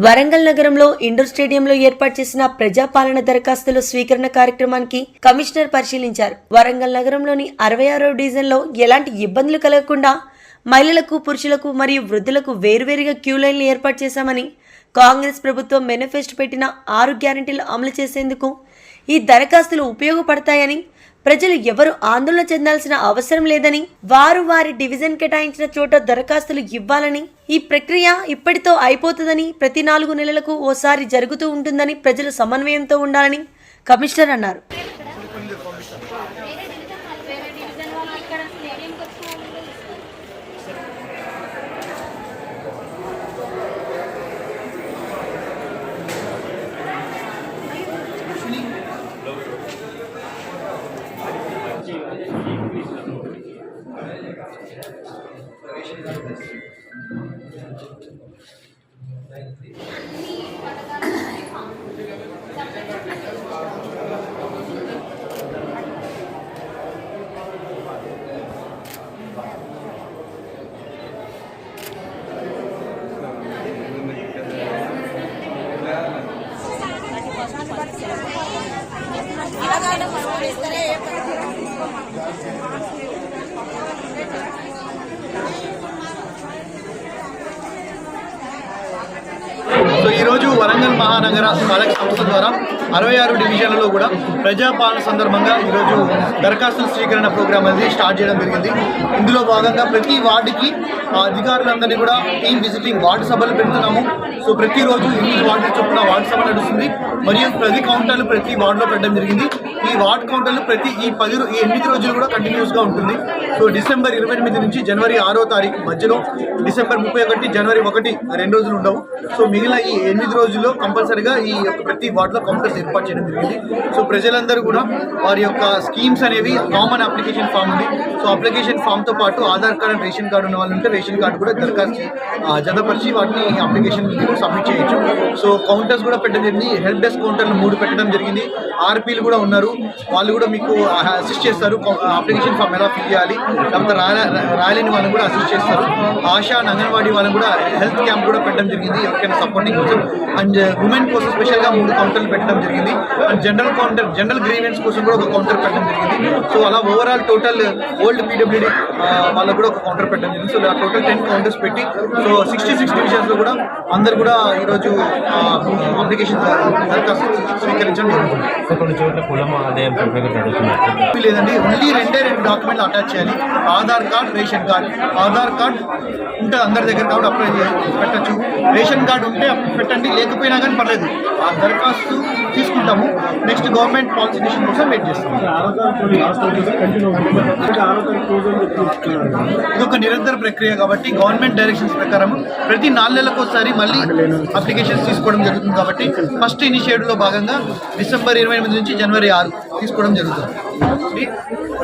వరంగల్ నగరంలో ఇండోర్ స్టేడియంలో ఏర్పాటు చేసిన ప్రజాపాలన దరఖాస్తుల స్వీకరణ కార్యక్రమానికి కమిషనర్ పరిశీలించారు. వరంగల్ నగరంలోని 66వ డివిజన్లో ఎలాంటి ఇబ్బందులు కలగకుండా మహిళలకు, పురుషులకు మరియు వృద్ధులకు వేర్వేరుగా క్యూ లైన్లు ఏర్పాటు చేశామని, కాంగ్రెస్ ప్రభుత్వం మేనిఫెస్టో పెట్టిన 6 గ్యారెంటీలు అమలు చేసేందుకు ఈ దరఖాస్తులు ఉపయోగపడతాయని, ప్రజలు ఎవరు ఆందోళన చెందాల్సిన అవసరం లేదని, వారు వారి డివిజన్ కేటాయించిన చోట దరఖాస్తులు ఇవ్వాలని, ఈ ప్రక్రియ ఇప్పటితో అయిపోతుందని, ప్రతి 4 నెలలకు ఓసారి జరుగుతూ ఉంటుందని, ప్రజలు సమన్వయంతో ఉండాలని కమిషనర్ అన్నారు. సో ఈరోజు వరంగల్ మహానగర పాలక సంస్థ ద్వారా 66 డివిజన్లలో కూడా ప్రజాపాలన సందర్భంగా ఈరోజు దరఖాస్తుల స్వీకరణ ప్రోగ్రాం అనేది స్టార్ట్ చేయడం జరిగింది. ఇందులో భాగంగా ప్రతి వార్డుకి అధికారులందరినీ కూడా టీమ్ విజిటింగ్ వార్డు సభలు పెడుతున్నాము. సో ప్రతిరోజు 8 వార్డులు చొప్పున వార్డు సభ నడుస్తుంది. మరియు ప్రతి కౌంటర్లు ప్రతి వార్డులో పెట్టడం జరిగింది. ఈ వార్డు కౌంటర్లు ఈ 8 రోజులు కూడా కంటిన్యూస్గా ఉంటుంది. సో డిసెంబర్ 28 నుంచి జనవరి 6వ తారీఖు మధ్యలో, డిసెంబర్ 31, జనవరి 1 2 రోజులు ఉండవు. సో మిగిలిన ఈ 8 రోజుల్లో కంపల్సరీగా ఈ ప్రతి వార్డులో కౌంటర్స్ ఏర్పాటు చేయడం జరిగింది. సో ప్రజలందరూ కూడా వారి యొక్క స్కీమ్స్ అనేవి కామన్ అప్లికేషన్ ఫామ్ ఉంది. సో అప్లికేషన్ ఫామ్తో పాటు Aadhaar card and ration card ఉన్న వాళ్ళు ఉంటే రేషన్ కార్డు కూడా దరఖాస్తు జతపరిచి వాటిని అప్లికేషన్ సబ్మిట్ చేయొచ్చు. సో కౌంటర్స్ కూడా పెట్టడం జరిగింది. హెల్ప్ డెస్క్ కౌంటర్లు 3 పెట్టడం జరిగింది. ఆర్పీలు కూడా ఉన్నారు, వాళ్ళు కూడా మీకు అసిస్ట్ చేస్తారు. అప్లికేషన్ ఫామ్ ఎలా ఫిల్ చేయాలి, లేకపోతే రాయలేని వాళ్ళని కూడా అసిస్ట్ చేస్తారు. ఆశా అంగన్వాడీ వాళ్ళని కూడా హెల్త్ క్యాంప్ కూడా పెట్టడం జరిగింది ఎవరికైనా సపోర్టింగ్ కోసం. అండ్ ఉమెన్ కోసం స్పెషల్గా 3 కౌంటర్లు పెట్టడం జరిగింది. అండ్ జనరల్ గ్రీవెన్స్ కోసం కూడా ఒక కౌంటర్ పెట్టడం జరిగింది. సో అలా ఓవరాల్ టోటల్ ఓల్డ్ పీడబ్ల్యూడీ వాళ్ళకు కూడా ఒక కౌంటర్ పెట్టడం జరిగింది. సో టోటల్ 10 కౌంటర్స్ పెట్టి సో 66 డివిజన్స్లో కూడా అందరు కూడా ఈరోజు అప్లికేషన్ దరఖాస్తు స్వీకరించడం జరుగుతుంది. కొన్ని చోట్ల కులం ఆదాయం లేదండి, ఓన్లీ 2 డాక్యుమెంట్లు అటాచ్ చేయాలి. Aadhaar card, ration card. Aadhaar card ఉంటుంది అందరి దగ్గర కాబట్టి అప్లై పెట్టచ్చు. రేషన్ కార్డు ఉంటే పెట్టండి, లేకపోయినా కానీ పర్లేదు. ఆ దరఖాస్తు తీసుకుంటాము. నెక్స్ట్ గవర్నమెంట్ పాలసీ డిసిషన్ కోసం వెయిట్ చేస్తాము. ఇది ఒక నిరంతర ప్రక్రియ కాబట్టి గవర్నమెంట్ డైరెక్షన్స్ ప్రకారం ప్రతి 4 నెలలకు ఒకసారి మళ్ళీ అప్లికేషన్స్ తీసుకోవడం జరుగుతుంది. కాబట్టి ఫస్ట్ ఇనిషియేటివ్లో భాగంగా డిసెంబర్ 28 నుంచి జనవరి 6 తీసుకోవడం జరుగుతుంది.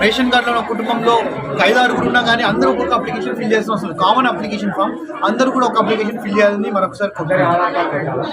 రేషన్ కార్డులో ఉన్న కుటుంబంలో 5-6 ఉన్నా కానీ అందరూ ఒక్కొక్క అప్లికేషన్ ఫిల్ చేస్తాం. అసలు కామన్ అప్లికేషన్ ఫామ్ అందరూ కూడా ఒక అప్లికేషన్ ఫిల్ చేయాలని మరొకసారి కోరుకుంటున్నాను.